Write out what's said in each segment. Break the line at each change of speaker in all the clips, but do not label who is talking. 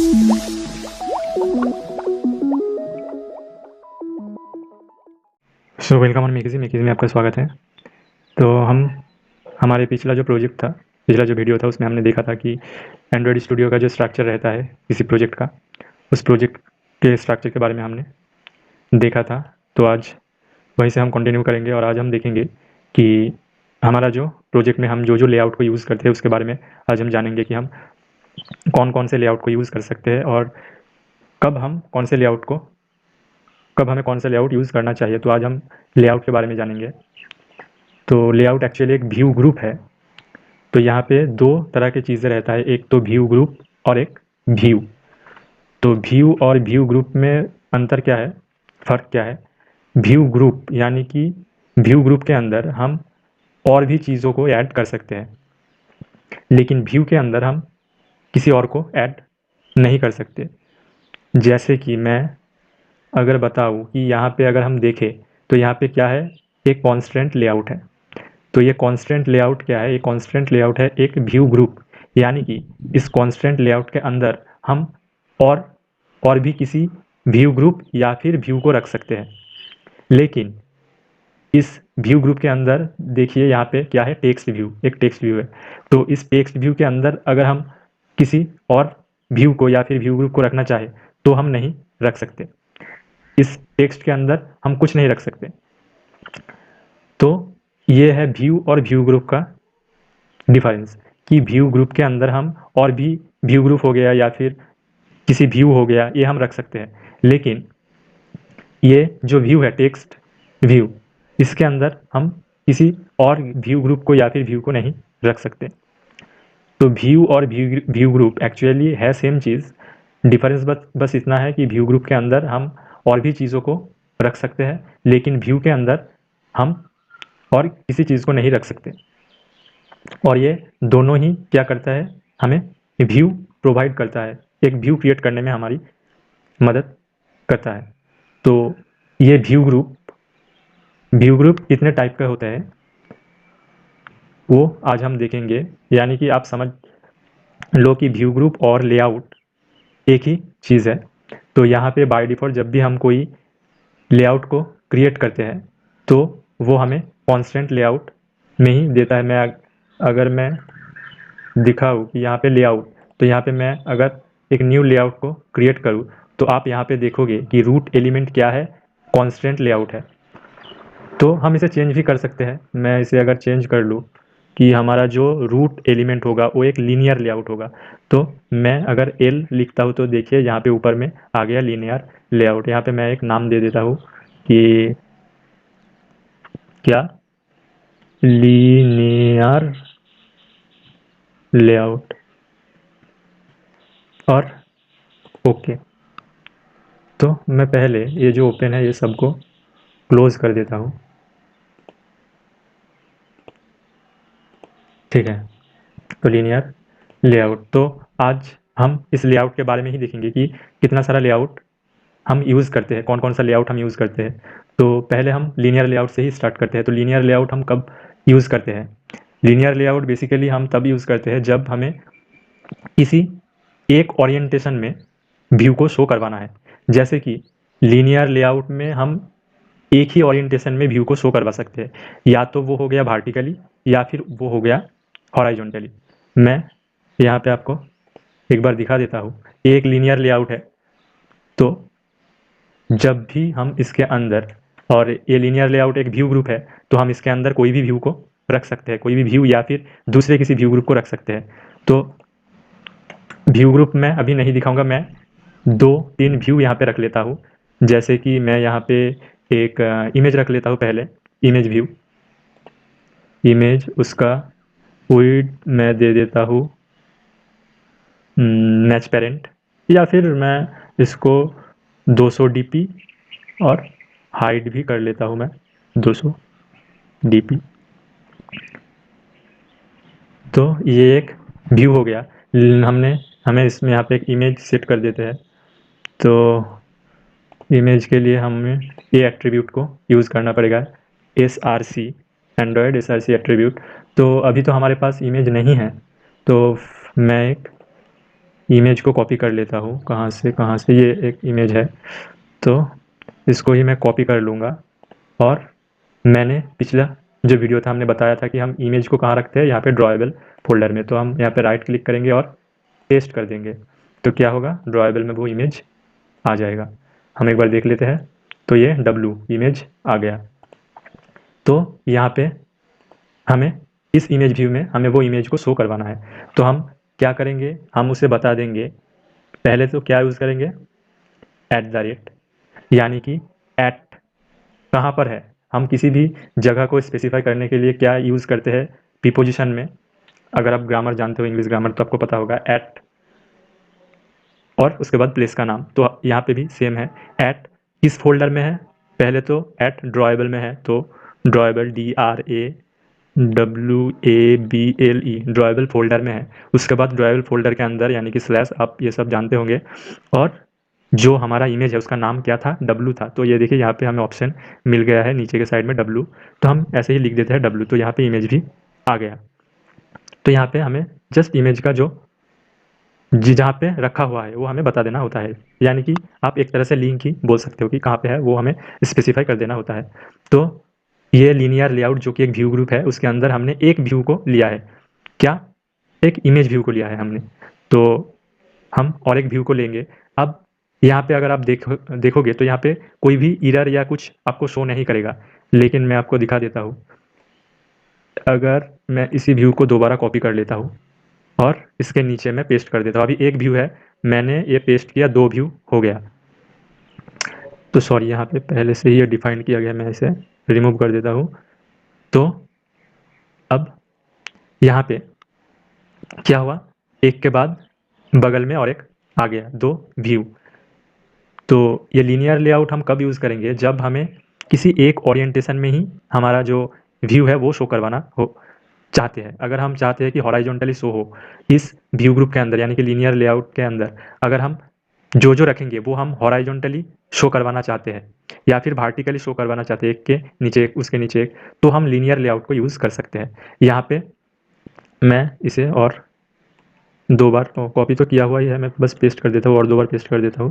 So welcome on मेकेजी में आपका स्वागत है। तो हमारे पिछला जो प्रोजेक्ट था, पिछला जो वीडियो था, उसमें हमने देखा था कि एंड्रॉयड स्टूडियो का जो स्ट्रक्चर रहता है किसी प्रोजेक्ट का, उस प्रोजेक्ट के स्ट्रक्चर के बारे में हमने देखा था। तो आज वहीं से हम कंटिन्यू करेंगे और आज हम देखेंगे कि हमारा जो प्रोजेक्ट में हम जो लेआउट को यूज़ करते हैं उसके बारे में आज हम जानेंगे कि हम कौन कौन से लेआउट को यूज़ कर सकते हैं और कब हम कौन से लेआउट को कब हमें कौन सा लेआउट यूज़ करना चाहिए। तो आज हम लेआउट के बारे में जानेंगे। तो लेआउट एक्चुअली एक व्यू ग्रुप है। तो यहाँ पे दो तरह की चीज़ें रहता है, एक तो व्यू ग्रुप और एक व्यू। तो व्यू और व्यू ग्रुप में अंतर क्या है, फ़र्क क्या है? व्यू ग्रुप यानी कि व्यू ग्रुप के अंदर हम और भी चीज़ों को ऐड कर सकते हैं, लेकिन व्यू के अंदर हम किसी और को ऐड नहीं कर सकते। जैसे कि मैं अगर बताऊँ कि यहाँ पे अगर हम देखें तो यहाँ पे क्या है, एक कॉन्स्टेंट लेआउट है। तो ये कॉन्स्टेंट लेआउट क्या है? ये कॉन्स्टेंट लेआउट है एक व्यू ग्रुप, यानी कि इस कॉन्स्टेंट लेआउट के अंदर हम और भी किसी व्यू ग्रुप या फिर व्यू को रख सकते हैं। लेकिन इस व्यू ग्रुप के अंदर देखिए यहाँ पे क्या है, टेक्स्ट व्यू, एक टेक्स्ट व्यू है। तो इस टेक्स्ट व्यू के अंदर अगर हम किसी और व्यू को या फिर व्यू ग्रुप को रखना चाहे तो हम नहीं रख सकते। इस टेक्स्ट के अंदर हम कुछ नहीं रख सकते। तो ये है व्यू और व्यू ग्रुप का डिफरेंस, कि व्यू ग्रुप के अंदर हम और भी व्यू ग्रुप हो गया या फिर किसी व्यू हो गया, ये हम रख सकते हैं। लेकिन ये जो व्यू है, टेक्स्ट व्यू, इसके अंदर हम किसी और व्यू ग्रुप को या फिर व्यू को नहीं रख सकते। तो व्यू और व्यू ग्रुप एक्चुअली है सेम चीज़। डिफरेंस बस इतना है कि व्यू ग्रुप के अंदर हम और भी चीज़ों को रख सकते हैं, लेकिन व्यू के अंदर हम और किसी चीज़ को नहीं रख सकते। और ये दोनों ही क्या करता है, हमें व्यू प्रोवाइड करता है, एक व्यू क्रिएट करने में हमारी मदद करता है। तो ये व्यू ग्रुप कितने टाइप का होता है वो आज हम देखेंगे। यानी कि आप समझ लो कि व्यू ग्रुप और लेआउट एक ही चीज़ है। तो यहाँ पे बाय डिफ़ॉल्ट जब भी हम कोई लेआउट को क्रिएट करते हैं तो वो हमें कॉन्स्टेंट लेआउट में ही देता है। अगर मैं दिखाऊँ कि यहाँ पे लेआउट, तो यहाँ पे मैं अगर एक न्यू लेआउट को क्रिएट करूँ तो आप यहाँ पे देखोगे कि रूट एलिमेंट क्या है, कॉन्स्टेंट लेआउट है। तो हम इसे चेंज भी कर सकते हैं। मैं इसे अगर चेंज कर लूँ कि हमारा जो रूट एलिमेंट होगा वो एक लीनियर लेआउट होगा, तो मैं अगर एल लिखता हूँ तो देखिए यहाँ पे ऊपर में आ गया लीनियर लेआउट। यहाँ पे मैं एक नाम दे देता हूँ कि क्या, लीनियर लेआउट, और ओके। तो मैं पहले ये जो ओपन है ये सबको क्लोज कर देता हूँ, ठीक है। तो लीनियर लेआउट, तो आज हम इस लेआउट के बारे में ही देखेंगे कि कितना सारा लेआउट हम यूज़ करते हैं, कौन कौन सा लेआउट हम यूज़ करते हैं। तो पहले हम लीनियर लेआउट से ही स्टार्ट करते हैं। तो लीनियर लेआउट हम कब यूज़ करते हैं? लीनियर लेआउट बेसिकली हम तब यूज़ करते हैं जब हमें किसी एक ओरिएंटेशन में व्यू को शो करवाना है। जैसे कि लीनियर लेआउट में हम एक ही ओरिएंटेशन में व्यू को शो करवा सकते हैं, या तो वो हो गया वर्टिकली या फिर वो हो गया हॉराइजॉन्टली। मैं यहाँ पे आपको एक बार दिखा देता हूँ। एक लीनियर लेआउट है, तो जब भी हम इसके अंदर, और ये लीनियर लेआउट एक व्यू ग्रुप है, तो हम इसके अंदर कोई भी व्यू को रख सकते हैं, कोई भी व्यू या फिर दूसरे किसी व्यू ग्रुप को रख सकते हैं। तो व्यू ग्रुप मैं अभी नहीं दिखाऊंगा, मैं 2-3 व्यू यहाँ पे रख लेता हूँ। जैसे कि मैं यहाँ पे एक इमेज रख लेता हूँ पहले, इमेज व्यू। इमेज, उसका विड्थ मैं दे देता हूँ मैच पेरेंट, या फिर मैं इसको 200 dp और हाइट भी कर लेता हूँ मैं 200 dp। तो ये एक व्यू हो गया। हमें इसमें यहाँ पे एक इमेज सेट कर देते हैं। तो इमेज के लिए हमें ये एट्रीब्यूट को यूज़ करना पड़ेगा, SRC, एंड्रॉयड SRC एट्रीब्यूट। तो अभी तो हमारे पास इमेज नहीं है, तो मैं एक इमेज को कॉपी कर लेता हूँ। कहाँ से ये एक इमेज है, तो इसको ही मैं कॉपी कर लूँगा। और मैंने पिछला जो वीडियो था हमने बताया था कि हम इमेज को कहाँ रखते हैं, यहाँ पे ड्रॉएबल फोल्डर में। तो हम यहाँ पे राइट क्लिक करेंगे और पेस्ट कर देंगे, तो क्या होगा, ड्रॉएबल में वो इमेज आ जाएगा। हम एक बार देख लेते हैं। तो ये W इमेज आ गया। तो यहाँ पे हमें इस इमेज व्यू में हमें वो इमेज को शो करवाना है। तो हम क्या करेंगे, हम उसे बता देंगे। पहले तो क्या यूज़ करेंगे, @ यानी कि एट कहाँ पर है। हम किसी भी जगह को स्पेसिफाई करने के लिए क्या यूज़ करते हैं, प्रीपोजिशन में। अगर आप ग्रामर जानते हो, इंग्लिश ग्रामर, तो आपको पता होगा एट और उसके बाद प्लेस का नाम। तो यहाँ पे भी सेम है। एट किस फोल्डर में है, पहले तो एट ड्रॉएबल में है, तो ड्रॉएबल DRAWABLE ड्रॉएबल फोल्डर में है। उसके बाद ड्रॉएबल फोल्डर के अंदर यानी कि स्लैश, आप ये सब जानते होंगे। और जो हमारा इमेज है उसका नाम क्या था, W था। तो ये देखिए यहाँ पे हमें ऑप्शन मिल गया है नीचे के साइड में W, तो हम ऐसे ही लिख देते हैं W। तो यहाँ पे इमेज भी आ गया। तो यहाँ पे हमें जस्ट इमेज का जो जहाँ पे रखा हुआ है वो हमें बता देना होता है। यानी कि आप एक तरह से लिंक ही बोल सकते हो कि कहाँ पे है, वो हमें स्पेसिफाई कर देना होता है। तो ये लीनियर लेआउट जो कि एक व्यू ग्रुप है, उसके अंदर हमने एक व्यू को लिया है। क्या, एक इमेज व्यू को लिया है हमने। तो हम और एक व्यू को लेंगे। अब यहाँ पे अगर आप देखोगे तो यहाँ पे कोई भी एरर या कुछ आपको शो नहीं करेगा, लेकिन मैं आपको दिखा देता हूँ। अगर मैं इसी व्यू को दोबारा कॉपी कर लेता हूँ और इसके नीचे मैं पेस्ट कर देता हूँ। अभी एक व्यू है, मैंने ये पेस्ट किया, 2 व्यू हो गया। तो सॉरी, यहाँ पे पहले से ही ये डिफाइन किया गया, मैं इसे रिमूव कर देता हूँ। तो अब यहाँ पे क्या हुआ, एक के बाद बगल में और एक आ गया, 2 व्यू। तो ये लीनियर लेआउट हम कब यूज़ करेंगे, जब हमें किसी एक ओरिएंटेशन में ही हमारा जो व्यू है वो शो करवाना हो चाहते हैं। अगर हम चाहते हैं कि हॉराइजॉन्टली शो हो इस व्यू ग्रुप के अंदर, यानी कि लीनियर लेआउट के अंदर, अगर हम जो रखेंगे वो हम हॉराइजॉन्टली शो करवाना चाहते हैं या फिर वर्टिकली शो करवाना चाहते हैं, एक के नीचे एक, उसके नीचे एक, तो हम लीनियर लेआउट को यूज़ कर सकते हैं। यहाँ पे मैं इसे और 2 बार कॉपी तो किया हुआ ही है, मैं बस पेस्ट कर देता हूँ और 2 बार पेस्ट कर देता हूँ।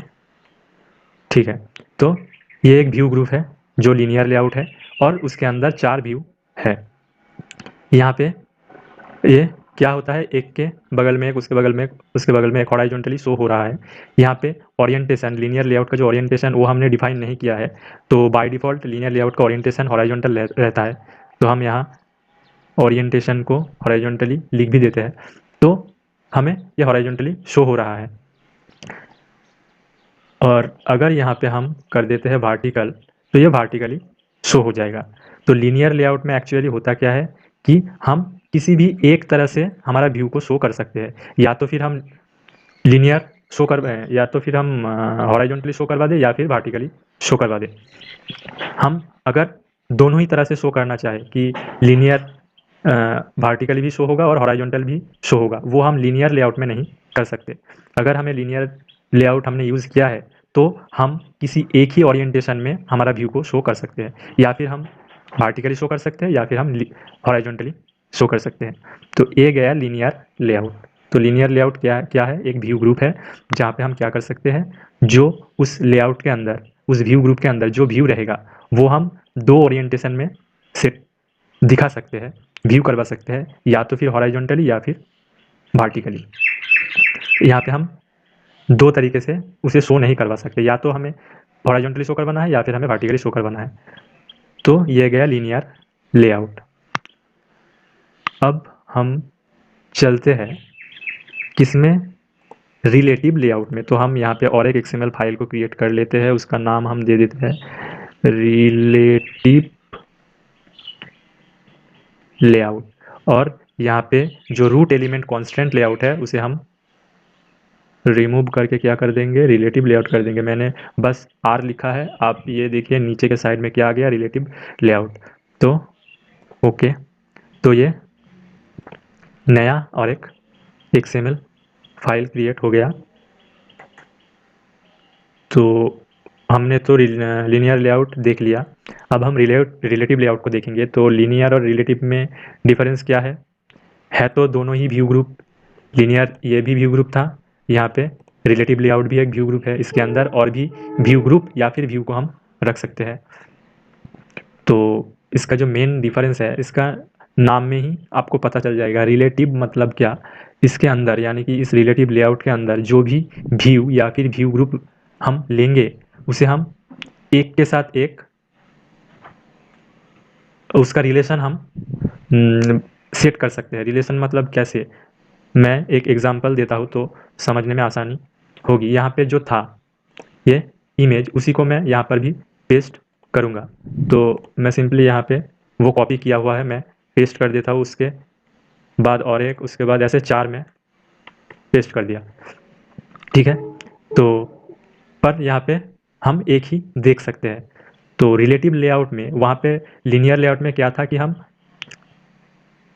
ठीक है, तो ये एक व्यू ग्रुप है जो लीनियर लेआउट है और उसके अंदर 4 व्यू है। यहाँ पे ये क्या होता है, एक के बगल में एक, उसके बगल में एक, उसके बगल में एक, हॉराइजॉन्टली शो हो रहा है। यहाँ पे ओरिएंटेशन, लीनियर लेआउट का जो ओरिएंटेशन वो हमने डिफाइन नहीं किया है, तो बाय डिफ़ॉल्ट लीनियर लेआउट का ओरिएंटेशन हॉराइजॉन्टल रहता है। तो हम यहाँ ओरिएंटेशन को हॉराइजॉन्टली लिख भी देते हैं, तो हमें ये हॉराइजॉन्टली शो हो रहा है। और अगर यहाँ पे हम कर देते हैं वर्टिकल, तो ये वर्टिकली शो हो जाएगा। तो लीनियर लेआउट में एक्चुअली होता क्या है कि हम किसी भी एक तरह से हमारा व्यू को शो कर सकते हैं, या तो फिर हम लीनियर शो कर, या तो फिर हम हॉराइजॉन्टली शो करवा दें या फिर वर्टिकली शो करवा दें। हम अगर दोनों ही तरह से शो करना चाहें कि लीनियर वर्टिकली भी शो होगा और हॉराइजॉन्टल भी शो होगा, वो हम लीनियर लेआउट में नहीं कर सकते। अगर हमें लीनियर लेआउट हमने यूज़ किया है तो हम किसी एक ही ओरिएंटेशन में हमारा व्यू को शो कर सकते हैं, या फिर हम वर्टिकली शो कर सकते हैं या फिर हम हॉराइजॉन्टली शो कर सकते हैं। तो ये गया लीनियर लेआउट। तो लीनियर लेआउट क्या है, एक व्यू ग्रुप है जहाँ पे हम क्या कर सकते हैं, जो उस लेआउट के अंदर, उस व्यू ग्रुप के अंदर जो व्यू रहेगा वो हम 2 ओरिएंटेशन में से दिखा सकते हैं, व्यू करवा सकते हैं, या तो फिर हॉराइजॉन्टली या फिर वर्टिकली। यहाँ पे हम 2 तरीके से उसे शो नहीं करवा सकते, या तो हमें हॉराइजॉन्टली शो करवाना है या फिर हमें वर्टिकली शो करवाना है। तो ये गया लीनियर लेआउट। अब हम चलते हैं किसमें, रिलेटिव लेआउट में। तो हम यहाँ पे और एक XML फाइल को क्रिएट कर लेते हैं, उसका नाम हम दे देते हैं रिलेटिव लेआउट। और यहाँ पे जो रूट एलिमेंट कांस्टेंट लेआउट है उसे हम रिमूव करके क्या कर देंगे, रिलेटिव लेआउट कर देंगे। मैंने बस R लिखा है, आप ये देखिए नीचे के साइड में क्या आ गया, रिलेटिव लेआउट। तो ओके, तो ये नया और एक XML फाइल क्रिएट हो गया। तो हमने तो लीनियर लेआउट देख लिया, अब हम रिलेटिव लेआउट को देखेंगे। तो लीनियर और रिलेटिव में डिफरेंस क्या है तो दोनों ही व्यू ग्रुप, लीनियर ये भी व्यू ग्रुप था, यहाँ पे रिलेटिव लेआउट भी एक व्यू ग्रुप है, इसके अंदर और भी व्यू ग्रुप या फिर व्यू को हम रख सकते हैं। तो इसका जो मेन डिफरेंस है, इसका नाम में ही आपको पता चल जाएगा। रिलेटिव मतलब क्या, इसके अंदर यानी कि इस रिलेटिव लेआउट के अंदर जो भी व्यू या फिर व्यू ग्रुप हम लेंगे उसे हम एक के साथ एक उसका रिलेशन हम सेट कर सकते हैं। रिलेशन मतलब कैसे, मैं एक एग्जांपल देता हूँ तो समझने में आसानी होगी। यहाँ पे जो था ये इमेज, उसी को मैं यहाँ पर भी पेस्ट करूँगा। तो मैं सिंपली यहाँ पे वो कॉपी किया हुआ है मैं पेस्ट कर देता हूँ, उसके बाद और एक, उसके बाद ऐसे 4 में पेस्ट कर दिया, ठीक है। तो पर यहाँ पे हम एक ही देख सकते हैं। तो रिलेटिव लेआउट में, वहाँ पे लीनियर लेआउट में क्या था कि हम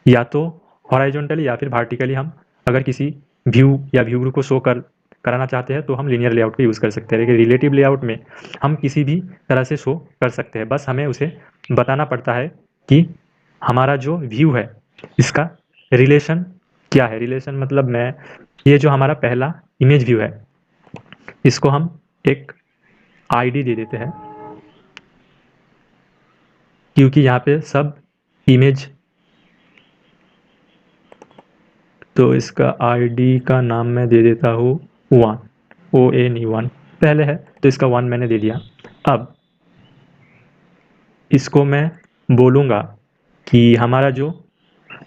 या तो हॉराइजॉन्टली या फिर वर्टिकली हम अगर किसी व्यू या व्यू ग्रुप को शो कराना चाहते हैं तो हम लीनियर लेआउट का यूज़ कर सकते हैं। लेकिन रिलेटिव लेआउट में हम किसी भी तरह से शो कर सकते हैं, बस हमें उसे बताना पड़ता है कि हमारा जो व्यू है इसका रिलेशन क्या है। रिलेशन मतलब मैं, ये जो हमारा पहला इमेज व्यू है इसको हम एक आईडी दे देते हैं, क्योंकि यहाँ पे सब इमेज, तो इसका आईडी का नाम मैं दे देता हूँ 1, ONE1 पहले है तो इसका 1 मैंने दे दिया। अब इसको मैं बोलूँगा कि हमारा जो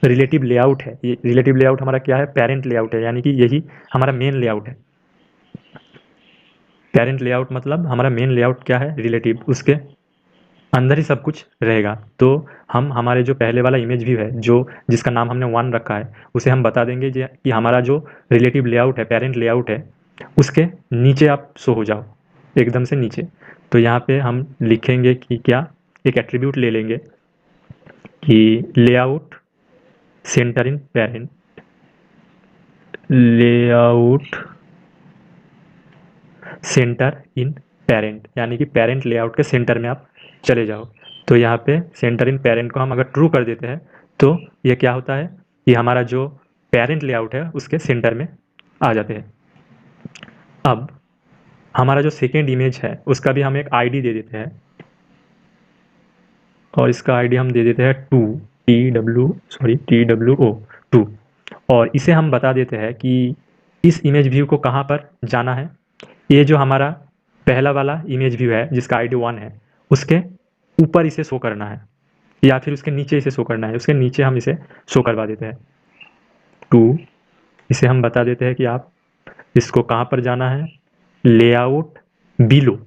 रिलेटिव लेआउट है, ये रिलेटिव लेआउट हमारा क्या है, पेरेंट लेआउट है, यानी कि यही हमारा मेन लेआउट है। पेरेंट लेआउट मतलब हमारा मेन लेआउट क्या है, रिलेटिव, उसके अंदर ही सब कुछ रहेगा। तो हम हमारे जो पहले वाला इमेज व्यू है, जो जिसका नाम हमने 1 रखा है, उसे हम बता देंगे कि हमारा जो रिलेटिव लेआउट है, पेरेंट लेआउट है, उसके नीचे आप शो हो जाओ, एकदम से नीचे। तो यहाँ पे हम लिखेंगे कि क्या, एक एट्रीब्यूट ले लेंगे कि लेआउट सेंटर इन पेरेंट, लेआउट सेंटर इन पेरेंट, यानी कि पेरेंट लेआउट के सेंटर में आप चले जाओ। तो यहाँ पे सेंटर इन पेरेंट को हम अगर ट्रू कर देते हैं तो ये क्या होता है, ये हमारा जो पेरेंट लेआउट है उसके सेंटर में आ जाते हैं। अब हमारा जो सेकेंड इमेज है उसका भी हम एक आईडी दे देते हैं, और इसका आईडी हम दे देते हैं 2, TWO 2, और इसे हम बता देते हैं कि इस इमेज व्यू को कहाँ पर जाना है। ये जो हमारा पहला वाला इमेज व्यू है जिसका आईडी 1 है, उसके ऊपर इसे शो करना है या फिर उसके नीचे इसे शो करना है। उसके नीचे हम इसे शो करवा देते हैं 2, इसे हम बता देते हैं कि आप इसको कहाँ पर जाना है, लेआउट बिलो,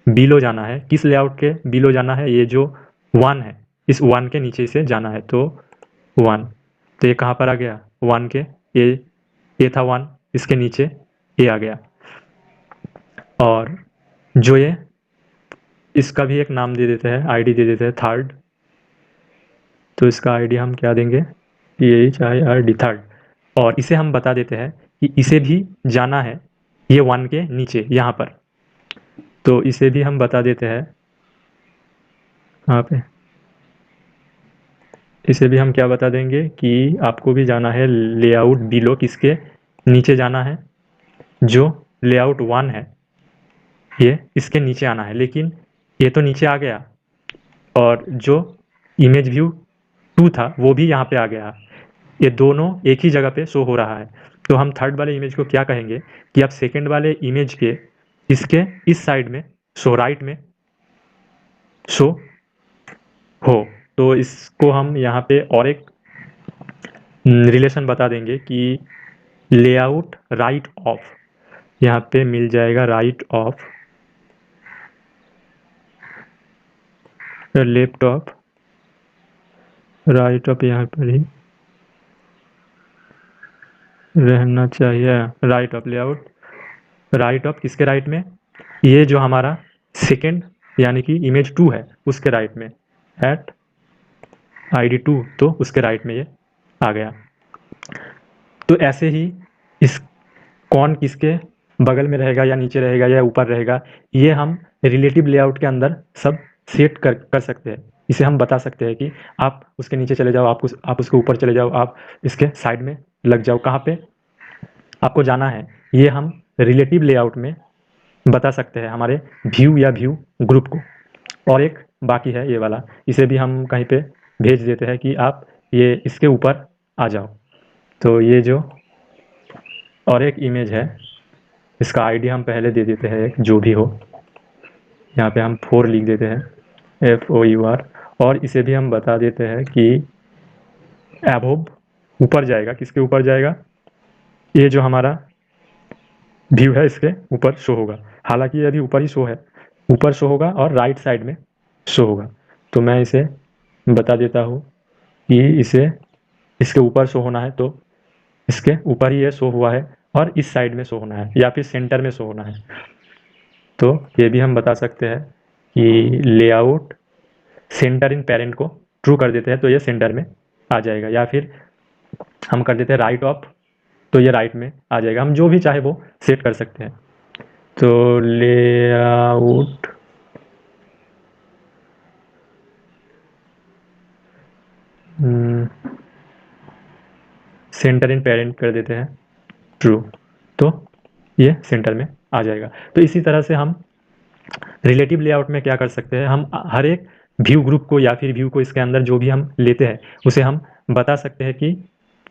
बिलो जाना है। किस लेआउट के बिलो जाना है, ये जो 1 है इस 1 के नीचे इसे जाना है। तो 1, तो ये कहाँ पर आ गया, 1 के, ये था 1, इसके नीचे ये आ गया। और जो ये, इसका भी एक नाम दे देते हैं, आईडी दे देते हैं 3rd। तो इसका आईडी हम क्या देंगे, THIRD 3rd, और इसे हम बता देते हैं कि इसे भी जाना है ये 1 के नीचे यहाँ पर। तो इसे भी हम बता देते हैं, यहाँ पे इसे भी हम क्या बता देंगे कि आपको भी जाना है लेआउट बिलो, किसके नीचे जाना है, जो लेआउट 1 है ये इसके नीचे आना है। लेकिन ये तो नीचे आ गया और जो इमेज व्यू 2 था वो भी यहाँ पे आ गया, ये दोनों एक ही जगह पे शो हो रहा है। तो हम 3rd वाले इमेज को क्या कहेंगे कि आप 2nd वाले इमेज के इसके इस साइड में शो, राइट में शो हो। तो इसको हम यहाँ पे और एक रिलेशन बता देंगे कि लेआउट राइट ऑफ, यहाँ पे मिल जाएगा right of, left of, right of यहाँ पर ही रहना चाहिए, right of, layout right of किसके राइट में, ये जो हमारा सेकेंड यानी कि इमेज 2 है उसके राइट में, एट ID 2, तो उसके राइट में ये आ गया। तो ऐसे ही इस कौन किसके बगल में रहेगा या नीचे रहेगा या ऊपर रहेगा, ये हम रिलेटिव लेआउट के अंदर सब सेट कर सकते हैं। इसे हम बता सकते हैं कि आप उसके नीचे चले जाओ, आप उसके ऊपर चले जाओ, आप इसके साइड में लग जाओ, कहाँ पे, आपको जाना है, ये हम रिलेटिव लेआउट में बता सकते हैं हमारे व्यू या व्यू ग्रुप को। और एक बाकी है ये वाला, इसे भी हम कहीं पे भेज देते हैं कि आप ये इसके ऊपर आ जाओ। तो ये जो और एक इमेज है, इसका आईडी हम पहले दे देते हैं एक, जो भी हो। यहाँ पे हम 4 लिख देते हैं, FOUR। और इसे भी हम बता देते हैं कि एबोव ऊपर जाएगा, किसके ऊपर जाएगा, ये जो हमारा व्यू है इसके ऊपर शो होगा। हालांकि ये अभी ऊपर ही शो है, ऊपर शो होगा और राइट साइड में शो होगा। तो मैं इसे बता देता हूँ कि इसे इसके ऊपर शो होना है, तो इसके ऊपर ही ये शो हुआ है और इस साइड में शो होना है या फिर सेंटर में शो होना है। तो ये भी हम बता सकते हैं कि लेआउट सेंटर इन पेरेंट को ट्रू कर देते हैं तो ये सेंटर में आ जाएगा, या फिर हम कर देते हैं राइट ऑफ, तो ये राइट में आ जाएगा। हम जो भी चाहे वो सेट कर सकते हैं। तो लेआउट सेंटर इन पेरेंट कर देते हैं ट्रू, तो ये सेंटर में आ जाएगा। तो इसी तरह से हम रिलेटिव लेआउट में क्या कर सकते हैं, हम हर एक व्यू ग्रुप को या फिर व्यू को इसके अंदर जो भी हम लेते हैं उसे हम बता सकते हैं कि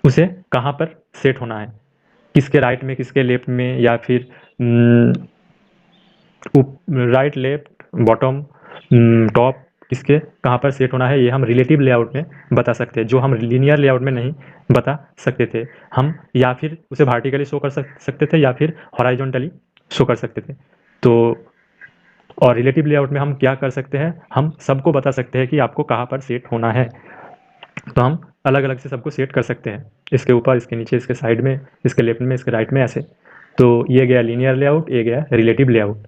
उसे कहाँ पर सेट होना है, किसके राइट में, किसके लेफ्ट में, या फिर राइट, लेफ्ट, बॉटम, टॉप, किसके कहाँ पर सेट होना है। ये हम रिलेटिव लेआउट में बता सकते हैं, जो हम लीनियर लेआउट में नहीं बता सकते थे। हम या फिर उसे वर्टिकली शो कर सकते थे या फिर हॉराइजॉन्टली शो कर सकते थे। तो और रिलेटिव लेआउट में हम क्या कर सकते हैं, हम सबको बता सकते हैं कि आपको कहाँ पर सेट होना है। तो हम अलग अलग से सबको सेट कर सकते हैं, इसके ऊपर, इसके नीचे, इसके साइड में, इसके लेफ्ट में, इसके राइट में, ऐसे। तो ये गया लीनियर लेआउट, ये गया रिलेटिव लेआउट।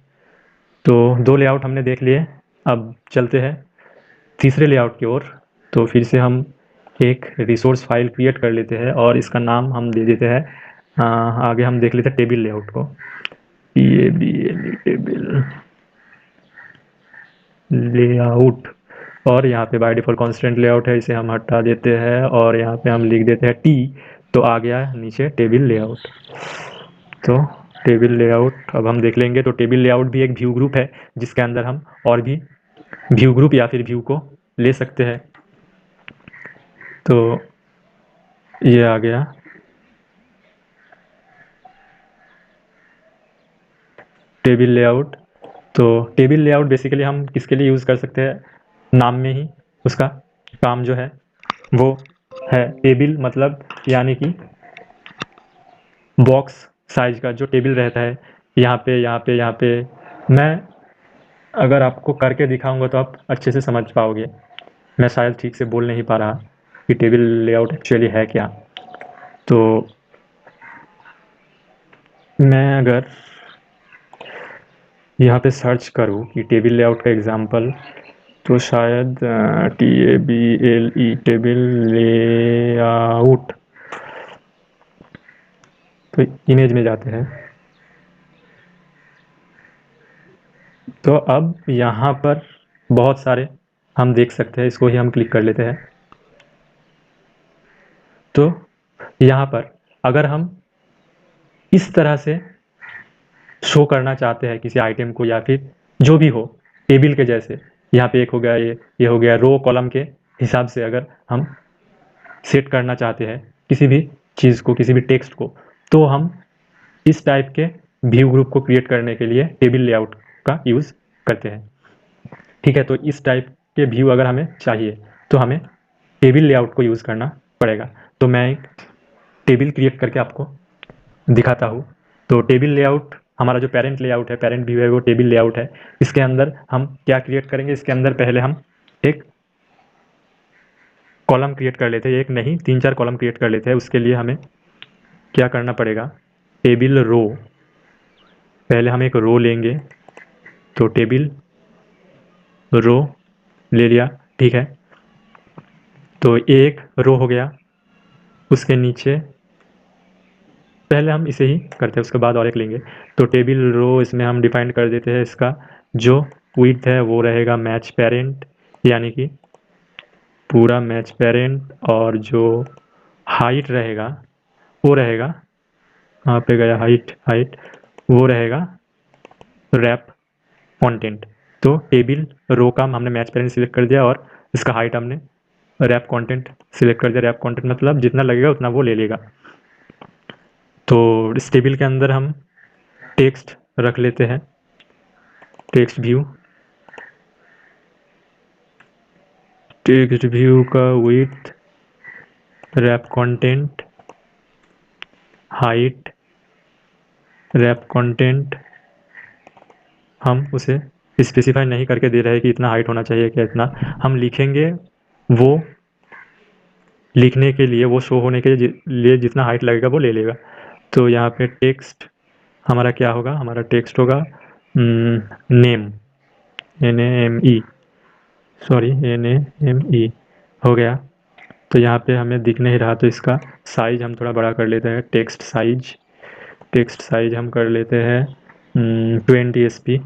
तो 2 लेआउट हमने देख लिए। अब चलते हैं तीसरे लेआउट की ओर। तो फिर से हम एक रिसोर्स फाइल क्रिएट कर लेते हैं और इसका नाम हम दे देते हैं, आगे हम देख लेते हैं टेबल लेआउट को, TABL टेबल लेआउट। और यहाँ पे बाय डिफॉल्ट कॉन्स्टेंट लेआउट है, इसे हम हटा देते हैं और यहाँ पे हम लिख देते हैं T। तो आ गया नीचे टेबल लेआउट। तो टेबल लेआउट अब हम देख लेंगे। तो टेबल लेआउट भी एक व्यू ग्रुप है जिसके अंदर हम और भी व्यू ग्रुप या फिर व्यू को ले सकते हैं। तो ये आ गया टेबल लेआउट। तो टेबल लेआउट बेसिकली हम किसके लिए यूज़ कर सकते हैं, नाम में ही उसका काम जो है वो है टेबल, मतलब यानी कि बॉक्स साइज का जो टेबल रहता है, यहाँ पे, यहाँ पे, यहाँ पे। मैं अगर आपको करके दिखाऊंगा तो आप अच्छे से समझ पाओगे। मैं शायद ठीक से बोल नहीं पा रहा कि टेबल लेआउट एक्चुअली है क्या। तो मैं अगर यहाँ पे सर्च करूँ कि टेबल लेआउट का एग्जांपल, तो शायद TABLE टेबल लेआउट, तो इमेज में जाते हैं। तो अब यहाँ पर बहुत सारे हम देख सकते हैं, इसको ही हम क्लिक कर लेते हैं। तो यहाँ पर अगर हम इस तरह से शो करना चाहते हैं किसी आइटम को या फिर जो भी हो टेबल के जैसे, यहाँ पे एक हो गया, ये हो गया, रो कॉलम के हिसाब से अगर हम सेट करना चाहते हैं किसी भी चीज़ को, किसी भी टेक्स्ट को, तो हम इस टाइप के व्यू ग्रुप को क्रिएट करने के लिए टेबल लेआउट का यूज़ करते हैं। ठीक है, तो इस टाइप के व्यू अगर हमें चाहिए तो हमें टेबल लेआउट को यूज़ करना पड़ेगा। तो मैं एक टेबल क्रिएट करके आपको दिखाता हूँ। तो टेबल लेआउट हमारा जो पेरेंट लेआउट है, पेरेंट व्यू है, वो टेबल लेआउट है। इसके अंदर हम क्या क्रिएट करेंगे, इसके अंदर पहले हम एक कॉलम क्रिएट कर लेते हैं, एक नहीं 3-4 कॉलम क्रिएट कर लेते हैं। उसके लिए हमें क्या करना पड़ेगा, टेबल रो, पहले हम एक रो लेंगे। तो टेबल रो ले लिया, ठीक है। तो एक रो हो गया, उसके नीचे पहले हम इसे ही करते हैं, उसके बाद और एक लेंगे। तो टेबल रो इसमें हम डिफाइन कर देते हैं, इसका जो विड्थ है वो रहेगा मैच पेरेंट, यानी कि पूरा मैच पेरेंट, और जो हाइट रहेगा वो रहेगा यहाँ पे गया हाइट, वो रहेगा रैप कंटेंट। तो टेबल रो का हमने मैच पेरेंट सिलेक्ट कर दिया और इसका हाइट हमने रैप कंटेंट सिलेक्ट कर दिया। रैप कंटेंट मतलब जितना लगेगा उतना वो ले लेगा। तो इस टेबल के अंदर हम टेक्स्ट रख लेते हैं, टेक्स्ट व्यू। टेक्स्ट व्यू का width, wrap content, height, wrap content हम उसे स्पेसिफाई नहीं करके दे रहे हैं कि इतना हाइट होना चाहिए क्या इतना। हम लिखेंगे, वो लिखने के लिए, वो शो होने के लिए जितना हाइट लगेगा वो ले लेगा। तो यहाँ पे टेक्स्ट हमारा क्या होगा, हमारा टेक्स्ट होगा नेम, NAME, सॉरी NAME हो गया। तो यहाँ पे हमें दिख नहीं रहा, तो इसका साइज हम थोड़ा बड़ा कर लेते हैं। टेक्स्ट साइज हम कर लेते हैं 20 SP।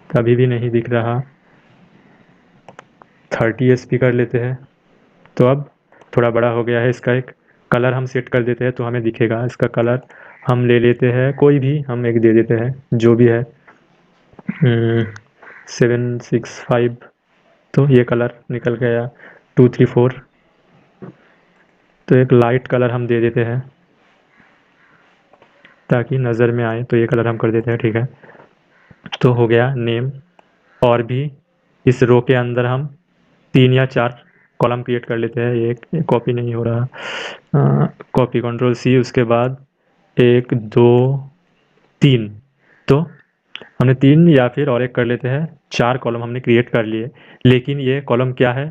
अभी भी नहीं दिख रहा, 30 SP कर लेते हैं। तो अब थोड़ा बड़ा हो गया है। इसका एक कलर हम सेट कर देते हैं तो हमें दिखेगा। इसका कलर हम ले लेते हैं, कोई भी हम एक दे देते हैं, जो भी है 765। तो ये कलर निकल गया 234। तो एक लाइट कलर हम दे देते हैं ताकि नज़र में आए, तो ये कलर हम कर देते हैं, ठीक है। तो हो गया नेम। और भी इस रो के अंदर हम 3 या 4 कॉलम क्रिएट कर लेते हैं। एक कॉपी नहीं हो रहा, कॉपी Ctrl+C, उसके बाद 1 2 3। तो हमने 3 या फिर और एक कर लेते हैं, 4 कॉलम हमने क्रिएट कर लिए। लेकिन ये कॉलम क्या है,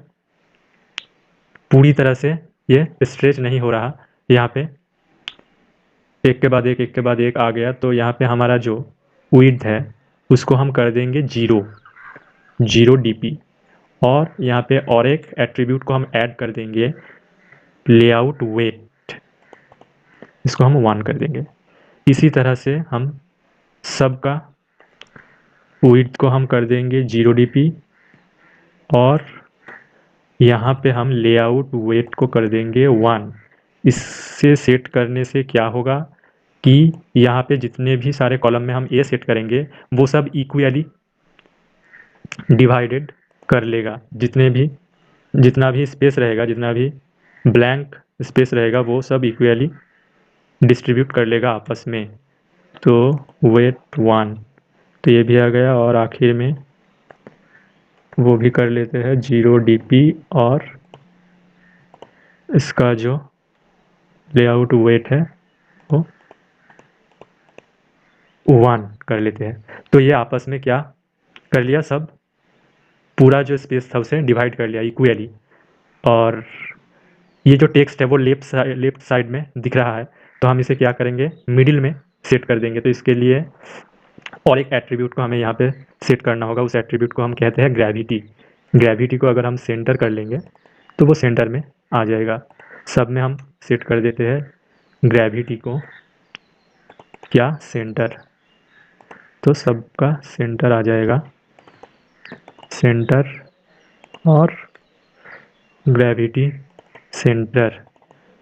पूरी तरह से ये स्ट्रेच नहीं हो रहा। यहाँ पे एक के बाद एक आ गया। तो यहाँ पे हमारा जो विड्थ है उसको हम कर देंगे 0 DP। और यहाँ पे और एक एट्रीब्यूट को हम ऐड कर देंगे, लेआउट वेट, इसको हम 1 कर देंगे। इसी तरह से हम सबका विड्थ को हम कर देंगे 0 DP। और यहाँ पे हम लेआउट वेट को कर देंगे 1। इससे सेट करने से क्या होगा कि यहाँ पे जितने भी सारे कॉलम में हम ये सेट करेंगे वो सब इक्वली डिवाइडेड कर लेगा। जितना भी स्पेस रहेगा, जितना भी ब्लैंक स्पेस रहेगा, वो सब इक्वली डिस्ट्रीब्यूट कर लेगा आपस में। तो वेट 1, तो ये भी आ गया। और आखिर में वो भी कर लेते हैं 0 DP। और इसका जो लेआउट वेट है वो 1 कर लेते हैं। तो ये आपस में क्या कर लिया, सब पूरा जो स्पेस था उसे डिवाइड कर लिया इक्वली। और ये जो टेक्स्ट है वो लेफ्ट साइड में दिख रहा है, तो हम इसे क्या करेंगे, मिडिल में सेट कर देंगे। तो इसके लिए और एक एट्रीब्यूट को हमें यहाँ पे सेट करना होगा। उस एट्रीब्यूट को हम कहते हैं ग्रेविटी को अगर हम सेंटर कर लेंगे तो वो सेंटर में आ जाएगा। सब में हम सेट कर देते हैं ग्रेविटी को क्या, सेंटर। तो सबका सेंटर आ जाएगा, सेंटर और ग्रेविटी सेंटर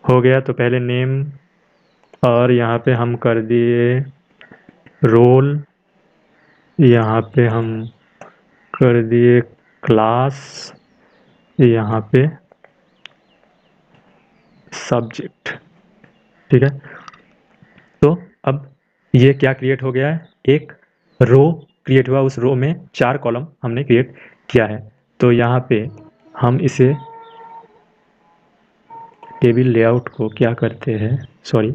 हो गया। तो पहले नेम, और यहाँ पे हम कर दिए रोल, यहाँ पे हम कर दिए क्लास, यहाँ पे सब्जेक्ट, ठीक है। तो अब ये क्या क्रिएट हो गया है, एक रो क्रिएट हुआ। उस रो में 4 कॉलम हमने क्रिएट किया है। तो यहाँ पे हम इसे टेबल लेआउट को क्या करते हैं, सॉरी,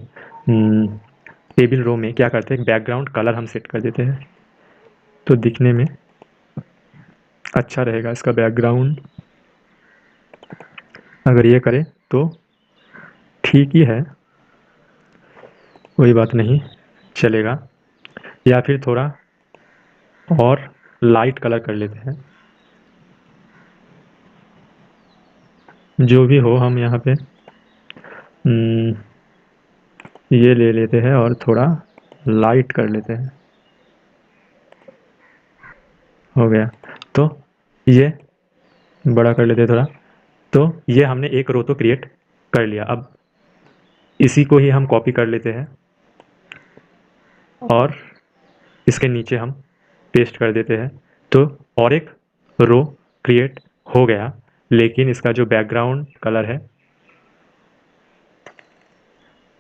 टेबल रो में क्या करते हैं, बैकग्राउंड कलर हम सेट कर देते हैं तो दिखने में अच्छा रहेगा इसका बैकग्राउंड। अगर ये करें तो ठीक ही है, कोई बात नहीं, चलेगा। या फिर थोड़ा और लाइट कलर कर लेते हैं, जो भी हो। हम यहाँ पे ये ले लेते हैं और थोड़ा लाइट कर लेते हैं, हो गया। तो ये बड़ा कर लेते हैं थोड़ा। तो ये हमने एक रो तो क्रिएट कर लिया। अब इसी को ही हम कॉपी कर लेते हैं और इसके नीचे हम पेस्ट कर देते हैं, तो और एक रो क्रिएट हो गया। लेकिन इसका जो बैकग्राउंड कलर है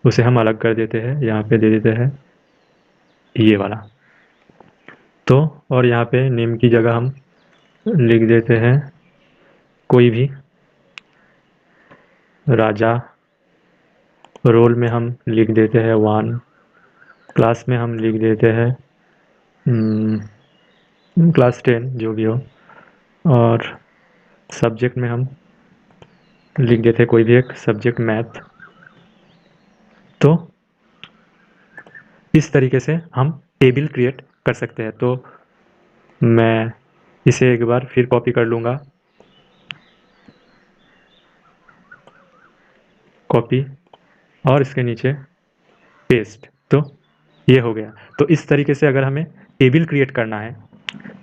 उसे हम अलग कर देते हैं, यहाँ पे दे देते हैं ये वाला। तो और यहाँ पे नेम की जगह हम लिख देते हैं कोई भी राजा, रोल में हम लिख देते हैं 1, क्लास में हम लिख देते हैं क्लास 10 जो भी हो, और सब्जेक्ट में हम लिख देते हैं कोई भी एक सब्जेक्ट मैथ। तो इस तरीके से हम टेबल क्रिएट कर सकते हैं। तो मैं इसे एक बार फिर कॉपी कर लूँगा, कॉपी और इसके नीचे पेस्ट, तो ये हो गया। तो इस तरीके से अगर हमें टेबल क्रिएट करना है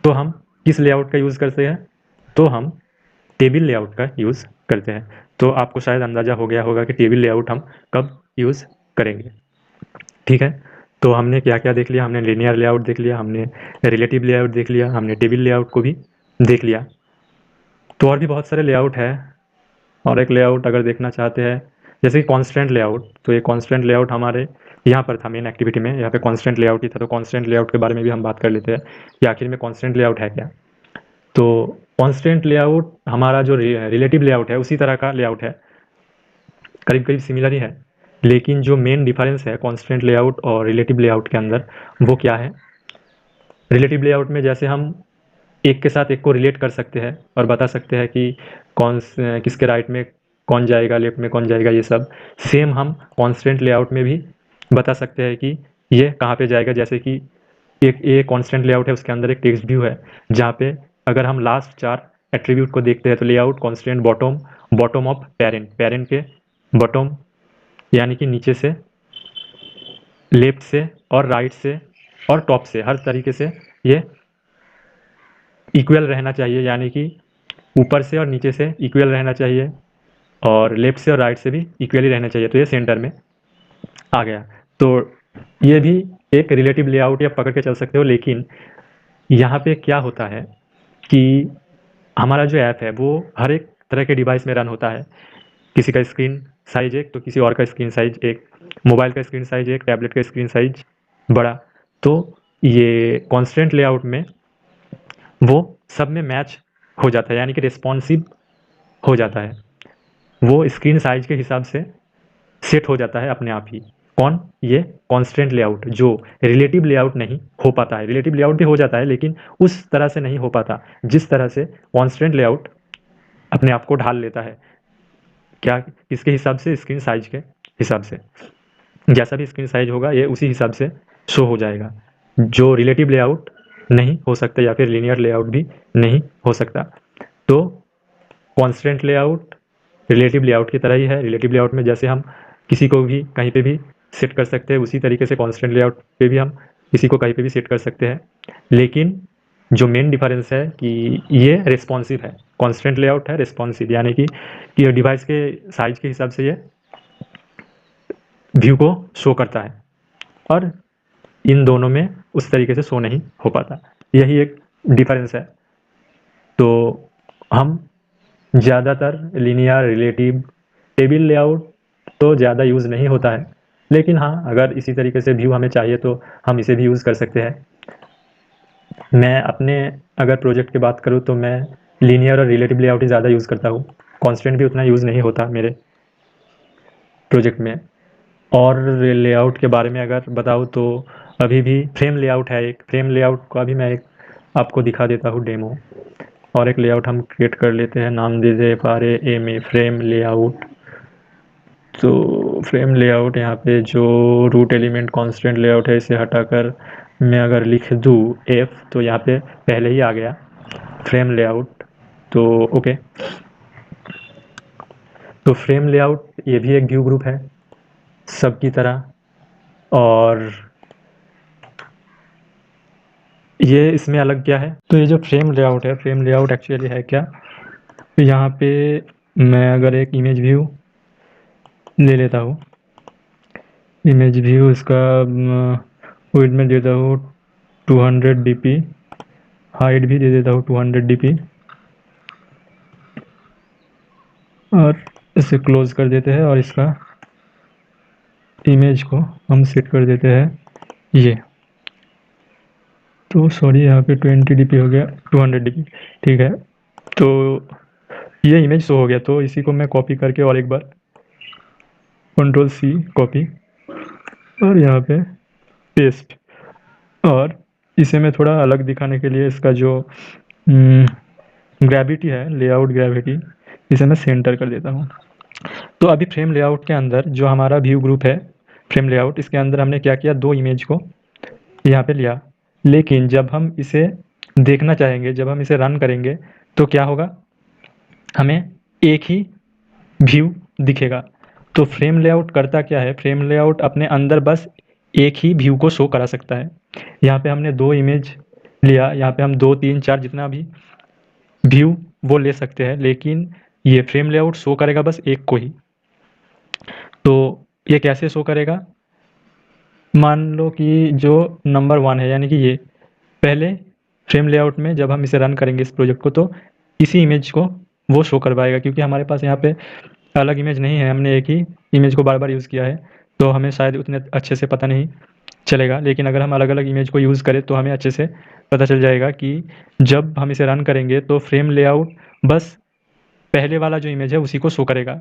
तो हम किस लेआउट का यूज़ करते हैं, तो हम टेबल लेआउट का यूज़ करते हैं। तो आपको शायद अंदाज़ा हो गया होगा कि टेबल लेआउट हम कब यूज़ करेंगे। ठीक है, तो हमने क्या क्या देख लिया, हमने लीनियर लेआउट देख लिया, हमने रिलेटिव लेआउट देख लिया, हमने टेबल लेआउट को भी देख लिया। तो और भी बहुत सारे लेआउट है। और एक लेआउट अगर देखना चाहते हैं जैसे कि कॉन्स्टेंट लेआउट, तो ये कॉन्स्टेंट लेआउट हमारे यहाँ पर था मेन एक्टिविटी में, यहाँ पे कॉन्स्टेंट लेआउट ही था। तो कॉन्स्टेंट लेआउट के बारे में भी हम बात कर लेते हैं कि आखिर में कॉन्स्टेंट लेआउट है क्या। तो कॉन्स्टेंट लेआउट हमारा जो रिलेटिव लेआउट है उसी तरह का लेआउट है, करीब करीब सिमिलर ही है। लेकिन जो मेन डिफरेंस है कॉन्स्टेंट लेआउट और रिलेटिव लेआउट के अंदर वो क्या है, रिलेटिव लेआउट में जैसे हम एक के साथ एक को रिलेट कर सकते हैं और बता सकते हैं कि किसके राइट में कौन जाएगा, लेफ्ट में कौन जाएगा, ये सब सेम हम कॉन्स्टेंट लेआउट में भी बता सकते हैं कि ये कहाँ पे जाएगा। जैसे कि एक कॉन्स्टेंट लेआउट है, उसके अंदर एक टेक्स्ट व्यू है जहाँ पे अगर हम लास्ट 4 एट्रीब्यूट को देखते हैं तो layout constant bottom, bottom of parent, parent के बॉटम यानी कि नीचे से, लेफ्ट से और राइट से और टॉप से, हर तरीके से ये इक्वल रहना चाहिए, यानी कि ऊपर से और नीचे से इक्वल रहना चाहिए और लेफ्ट से और राइट से भी इक्वली रहना चाहिए। तो ये सेंटर में आ गया। तो ये भी एक रिलेटिव लेआउट या पकड़ के चल सकते हो। लेकिन यहाँ पे क्या होता है कि हमारा जो ऐप है वो हर एक तरह के डिवाइस में रन होता है। किसी का स्क्रीन साइज एक तो किसी और का स्क्रीन साइज एक, मोबाइल का स्क्रीन साइज एक, टैबलेट का स्क्रीन साइज बड़ा। तो ये कॉन्स्टेंट लेआउट में वो सब में मैच हो जाता है, यानी कि रिस्पॉन्सिव हो जाता है। वो स्क्रीन साइज के हिसाब से सेट हो जाता है अपने आप ही। कौन, ये कॉन्स्टेंट लेआउट, जो रिलेटिव लेआउट नहीं हो पाता है। रिलेटिव लेआउट भी हो जाता है लेकिन उस तरह से नहीं हो पाता जिस तरह से कॉन्स्टेंट लेआउट अपने आप को ढाल लेता है। क्या, किसके हिसाब से, स्क्रीन साइज के हिसाब से। जैसा भी स्क्रीन साइज होगा ये उसी हिसाब से शो हो जाएगा, जो रिलेटिव लेआउट नहीं हो सकता या फिर लीनियर लेआउट भी नहीं हो सकता। तो कॉन्स्टेंट लेआउट रिलेटिव लेआउट की तरह ही है। रिलेटिव लेआउट में जैसे हम किसी को भी कहीं पे भी सेट कर सकते हैं, उसी तरीके से कॉन्स्टेंट लेआउट पे भी हम किसी को कहीं पे भी सेट कर सकते हैं। लेकिन जो मेन डिफरेंस है कि ये रिस्पॉन्सिव है, कॉन्स्टेंट लेआउट है रिस्पॉन्सिव, यानी कि डिवाइस के साइज के हिसाब से ये व्यू को शो करता है और इन दोनों में उस तरीके से शो नहीं हो पाता। यही एक डिफरेंस है। तो हम ज़्यादातर लीनियर, रिलेटिव, टेबल लेआउट तो ज़्यादा यूज़ नहीं होता है। लेकिन हाँ, अगर इसी तरीके से व्यू हमें चाहिए तो हम इसे भी यूज़ कर सकते हैं। मैं अपने अगर प्रोजेक्ट की बात करूँ तो मैं लीनियर और रिलेटिव लेआउट ही ज़्यादा यूज़ करता हूँ। कॉन्स्टेंट भी उतना यूज़ नहीं होता मेरे प्रोजेक्ट में। और लेआउट के बारे में अगर बताऊँ तो अभी भी फ्रेम लेआउट है एक, फ्रेम लेआउट का भी मैं एक आपको दिखा देता हूँ डेमो। और एक लेआउट हम क्रिएट कर लेते हैं, नाम दे दे FRAME, फ्रेम लेआउट। तो फ्रेम लेआउट यहाँ पे जो रूट एलिमेंट कॉन्स्टेंट लेआउट है इसे हटाकर मैं अगर लिख दूँ F तो यहाँ पे पहले ही आ गया फ्रेम लेआउट। तो ओके, तो फ्रेम लेआउट ये भी एक व्यू ग्रुप है सबकी तरह। और ये इसमें अलग क्या है, तो ये जो फ्रेम लेआउट है, फ्रेम लेआउट एक्चुअली है क्या, तो यहाँ पे मैं अगर एक इमेज व्यू ले लेता हूँ, इमेज व्यू इसका विड्थ में दे देता हूँ 200 dp, हाइट भी दे देता हूँ 200 dp और इसे क्लोज कर देते हैं और इसका इमेज को हम सेट कर देते हैं ये। तो सॉरी यहाँ पे 20 dp हो गया, 200 dp, ठीक है। तो ये इमेज शो हो गया, तो इसी को मैं कॉपी करके और एक बार Ctrl+C कॉपी और यहाँ पे पेस्ट, और इसे मैं थोड़ा अलग दिखाने के लिए इसका जो ग्रेविटी है, लेआउट ग्रेविटी, इसे मैं सेंटर कर देता हूँ। तो अभी फ्रेम लेआउट के अंदर जो हमारा व्यू ग्रुप है फ्रेम लेआउट, इसके अंदर हमने क्या किया, दो इमेज को यहाँ पे लिया, लेकिन जब हम इसे देखना चाहेंगे, जब हम इसे रन करेंगे तो क्या होगा, हमें एक ही व्यू दिखेगा। तो फ्रेम लेआउट करता क्या है, फ्रेम लेआउट अपने अंदर बस एक ही व्यू को शो करा सकता है। यहाँ पे हमने दो इमेज लिया, यहाँ पे हम 2 3 4 जितना भी व्यू वो ले सकते हैं, लेकिन ये फ्रेम लेआउट शो करेगा बस एक को ही। तो ये कैसे शो करेगा, मान लो कि जो नंबर 1 है यानी कि ये पहले फ्रेम लेआउट में जब हम इसे रन करेंगे इस प्रोजेक्ट को, तो इसी इमेज को वो शो करवाएगा, क्योंकि हमारे पास यहाँ पे अलग इमेज नहीं है, हमने एक ही इमेज को बार बार यूज़ किया है, तो हमें शायद उतने अच्छे से पता नहीं चलेगा। लेकिन अगर हम अलग अलग इमेज को यूज़ करें तो हमें अच्छे से पता चल जाएगा कि जब हम इसे रन करेंगे तो फ्रेम लेआउट बस पहले वाला जो इमेज है उसी को शो करेगा,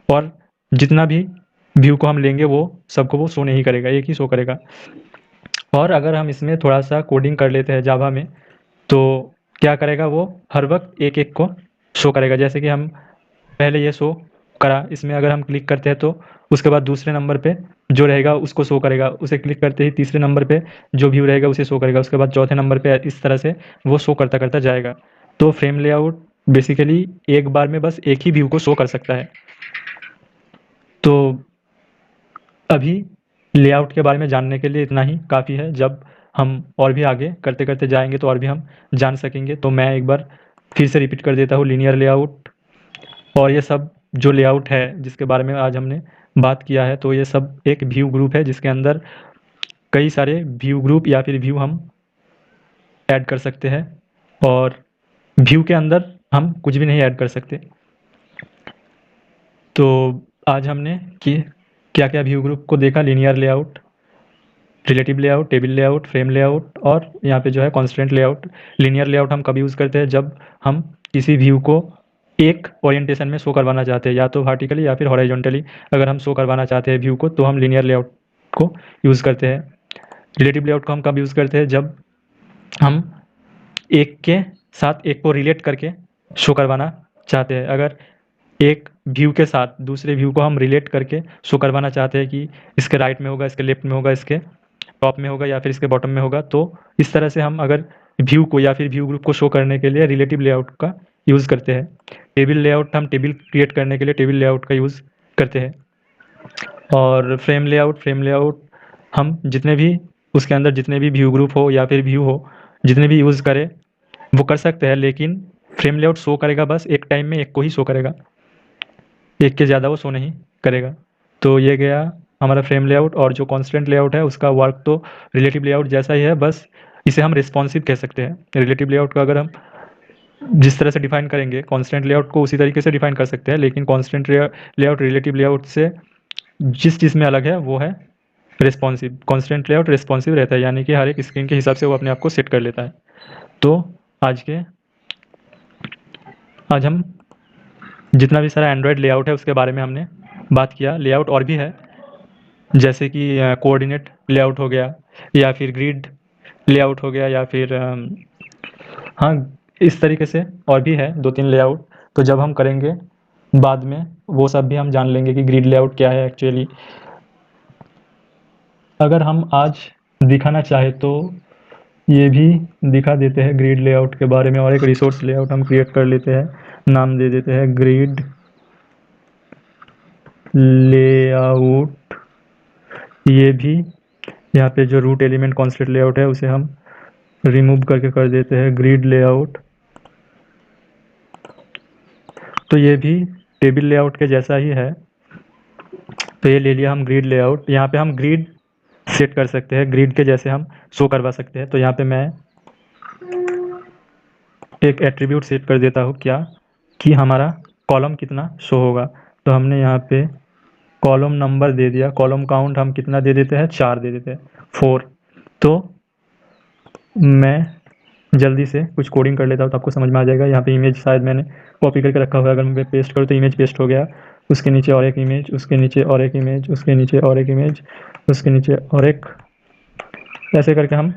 और जितना भी व्यू को हम लेंगे वो सबको वो शो नहीं करेगा, एक ही शो करेगा। और अगर हम इसमें थोड़ा सा कोडिंग कर लेते हैं जावा में, तो क्या करेगा, वो हर वक्त एक एक को शो करेगा। जैसे कि हम पहले ये शो करा, इसमें अगर हम क्लिक करते हैं तो उसके बाद दूसरे नंबर पे जो रहेगा उसको शो करेगा, उसे क्लिक करते ही तीसरे नंबर पे जो व्यू रहेगा उसे शो करेगा, उसके बाद चौथे नंबर पे, इस तरह से वो शो करता करता जाएगा। तो फ्रेम लेआउट बेसिकली एक बार में बस एक ही व्यू को शो कर सकता है। तो अभी लेआउट के बारे में जानने के लिए इतना ही काफ़ी है, जब हम और भी आगे करते करते जाएंगे तो और भी हम जान सकेंगे। तो मैं एक बार फिर से रिपीट कर देता हूँ, लीनियर लेआउट और ये सब जो लेआउट है जिसके बारे में आज हमने बात किया है, तो ये सब एक व्यू ग्रुप है जिसके अंदर कई सारे व्यू ग्रुप या फिर व्यू हम ऐड कर सकते हैं, और व्यू के अंदर हम कुछ भी नहीं ऐड कर सकते। तो आज हमने क्या क्या व्यू ग्रुप को देखा, linear layout, relative layout, table layout, frame layout और यहाँ पे जो है कॉन्स्टेंट लेआउट। लीनियर लेआउट हम कब यूज़ करते हैं, जब हम किसी व्यू को एक ओरिएंटेशन में शो करवाना चाहते हैं, या तो वर्टिकली या फिर हॉरिजॉन्टली अगर हम शो करवाना चाहते हैं व्यू को, तो हम लीनियर लेआउट को यूज़ करते हैं। रिलेटिव लेआउट को हम कब यूज़ करते हैं, जब हम एक के साथ एक को रिलेट करके शो करवाना चाहते हैं। अगर एक व्यू के साथ दूसरे व्यू को हम रिलेट करके शो करवाना चाहते हैं कि इसके राइट में होगा, इसके लेफ्ट में होगा, इसके टॉप में होगा या फिर इसके बॉटम में होगा, तो इस तरह से हम अगर व्यू को या फिर व्यू ग्रुप को शो करने के लिए रिलेटिव लेआउट का यूज़ करते हैं। टेबल लेआउट हम टेबल क्रिएट करने के लिए टेबल लेआउट का यूज़ करते हैं। और फ्रेम लेआउट हम जितने भी उसके अंदर जितने भी व्यू ग्रुप हो या फिर व्यू हो, जितने भी यूज़ करें वो कर सकते हैं, लेकिन फ्रेम लेआउट शो करेगा बस एक टाइम में एक को ही शो करेगा, एक के ज़्यादा वो शो नहीं करेगा। तो ये गया हमारा फ्रेम लेआउट, और जो कॉन्स्टेंट लेआउट है उसका वर्क तो रिलेटिव लेआउट जैसा ही है, बस इसे हम रिस्पॉन्सिव कह सकते हैं। रिलेटिव लेआउट को अगर हम जिस तरह से डिफाइन करेंगे कॉन्स्टेंट लेआउट को उसी तरीके से डिफाइन कर सकते हैं, लेकिन कॉन्स्टेंट लेआउट रिलेटिव लेआउट से जिस चीज़ में अलग है वो है रिस्पॉन्सिव। कॉन्स्टेंट लेआउट रिस्पॉन्सिव रहता है, यानी कि हर एक स्क्रीन के हिसाब से वो अपने आप को सेट कर लेता है। तो आज हम जितना भी सारा एंड्रॉयड लेआउट है उसके बारे में हमने बात किया। लेआउट और भी है, जैसे कि कोऑर्डिनेट लेआउट हो गया, या फिर ग्रिड लेआउट हो गया, या फिर हाँ इस तरीके से और भी है 2 3 लेआउट। तो जब हम करेंगे बाद में वो सब भी हम जान लेंगे कि ग्रिड लेआउट क्या है एक्चुअली। अगर हम आज दिखाना चाहे तो ये भी दिखा देते हैं ग्रिड लेआउट के बारे में, और एक रिसोर्स लेआउट हम क्रिएट कर लेते हैं, नाम दे देते हैं ग्रिड लेआउट। ये भी यहाँ पे जो रूट एलिमेंट कॉन्स्टेंट लेआउट है उसे हम रिमूव करके कर देते हैं ग्रिड लेआउट। तो ये भी टेबल लेआउट के जैसा ही है, तो ये ले लिया हम ग्रिड लेआउट। यहाँ पे हम ग्रिड सेट कर सकते हैं, ग्रिड के जैसे हम शो करवा सकते हैं। तो यहाँ पे मैं एक एट्रीब्यूट सेट कर देता हूँ, क्या कि हमारा कॉलम कितना शो होगा। तो हमने यहाँ पे कॉलम नंबर दे दिया, कॉलम काउंट हम कितना दे देते हैं, 4 दे देते हैं, 4। तो मैं जल्दी से कुछ कोडिंग कर लेता हूँ तो आपको समझ में आ जाएगा। यहाँ पे इमेज शायद मैंने कॉपी करके रखा हुआ है, अगर मैं पेस्ट करूँ तो इमेज पेस्ट हो गया, उसके नीचे और एक इमेज, उसके नीचे और एक इमेज, उसके नीचे और एक इमेज, उसके नीचे और एक, ऐसे करके हम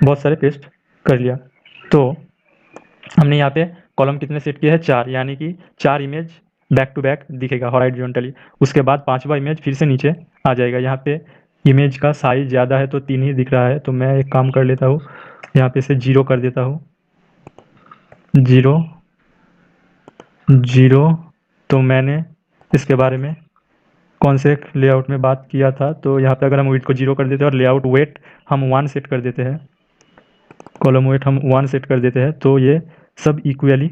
बहुत सारे पेस्ट कर लिया। तो हमने यहाँ पे कॉलम कितने सेट किए हैं, 4, यानी कि 4 इमेज बैक टू बैक दिखेगा हॉराइजॉन्टली। उसके बाद 5वां इमेज फिर से नीचे आ जाएगा। यहाँ पे इमेज का साइज ज़्यादा है तो 3 ही दिख रहा है, तो मैं एक काम कर लेता हूँ, यहाँ पे से 0 कर देता हूँ, 0 0। तो मैंने इसके बारे में कौन से लेआउट में बात किया था, तो यहाँ पे अगर हम विड्थ को 0 कर देते हैं और लेआउट वेट हम 1 सेट कर देते हैं, कॉलम वेट हम 1 सेट कर देते हैं, तो ये सब इक्वली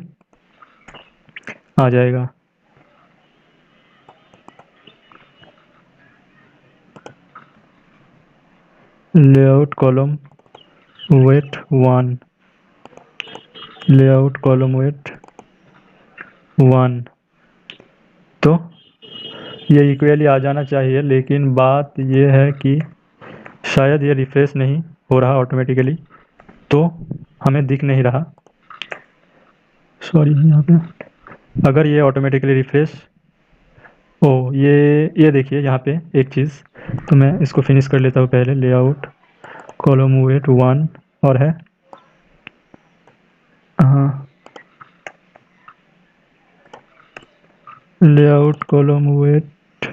आ जाएगा। Layout column weight 1, layout column weight 1। तो ये इक्वली आ जाना चाहिए, लेकिन बात ये है कि शायद ये रिफ्रेश नहीं हो रहा ऑटोमेटिकली, तो हमें दिख नहीं रहा, सॉरी। यहाँ पे अगर ये ऑटोमेटिकली रिफ्रेश, ओ ये देखिए यहाँ पे एक चीज़, तो मैं इसको फिनिश कर लेता हूँ पहले। लेआउट कॉलम वेट 1 और है, हाँ, लेआउट कॉलम वेट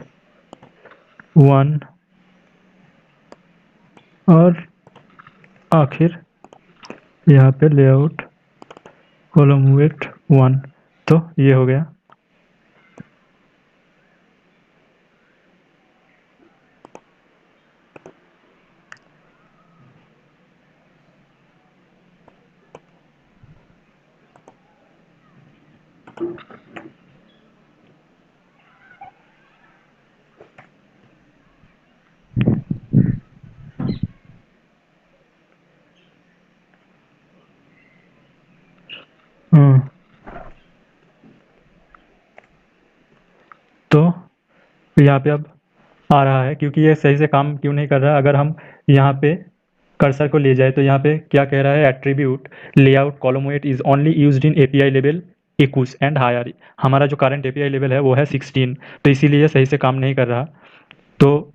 1 और आखिर यहाँ पे लेआउट कॉलम वेट 1। तो ये हो गया। हाँ, तो यहाँ पे अब आ रहा है, क्योंकि ये सही से काम क्यों नहीं कर रहा। अगर हम यहाँ पे कर्सर को ले जाए तो यहाँ पे क्या कह रहा है, attribute layout column weight is only used in API level 21 and higher. हमारा जो करंट एपीआई लेवल है वो है 16, तो इसीलिए सही से काम नहीं कर रहा। तो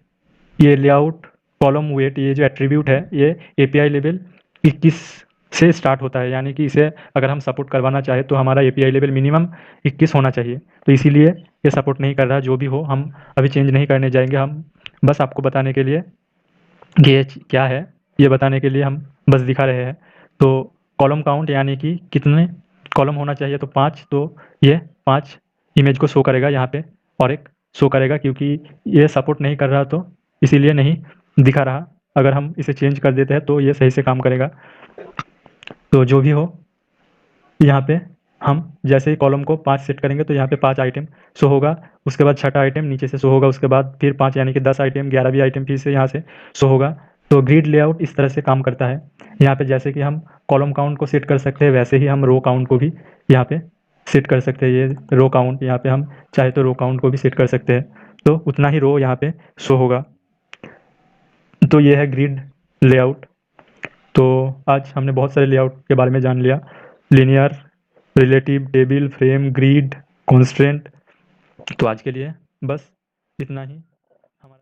ये लेआउट कॉलम वेट, ये जो एट्रीब्यूट है, ये एपीआई लेवल 21 से स्टार्ट होता है, यानी कि इसे अगर हम सपोर्ट करवाना चाहे तो हमारा एपीआई लेवल मिनिमम 21 होना चाहिए। तो इसीलिए ये सपोर्ट नहीं कर रहा। जो भी हो, हम अभी चेंज नहीं करने जाएंगे, हम बस आपको बताने के लिए कि ये क्या है, ये बताने के लिए हम बस दिखा रहे हैं। तो कॉलम काउंट यानी कि कितने कॉलम होना चाहिए, तो 5, तो ये 5 इमेज को शो करेगा यहाँ पे, और एक शो करेगा, क्योंकि ये सपोर्ट नहीं कर रहा तो इसीलिए नहीं दिखा रहा। अगर हम इसे चेंज कर देते हैं तो ये सही से काम करेगा। तो जो भी हो, यहाँ पे हम जैसे ही कॉलम को 5 सेट करेंगे तो यहाँ पे 5 आइटम शो होगा, उसके बाद छठा आइटम नीचे से शो होगा, उसके बाद फिर 5, यानी कि 10 आइटम, 11वीं आइटम फिर से यहाँ से शो होगा। तो ग्रिड लेआउट इस तरह से काम करता है। यहाँ पे जैसे कि हम कॉलम काउंट को सेट कर सकते हैं, वैसे ही हम रो काउंट को भी यहाँ पे सेट कर सकते हैं। ये रो काउंट, यहाँ पे हम चाहे तो रो काउंट को भी सेट कर सकते हैं, तो उतना ही रो यहाँ पे शो होगा। तो ये है ग्रिड लेआउट। तो आज हमने बहुत सारे लेआउट के बारे में जान लिया, linear, relative, table, frame, grid, constraint. तो आज के लिए बस इतना ही।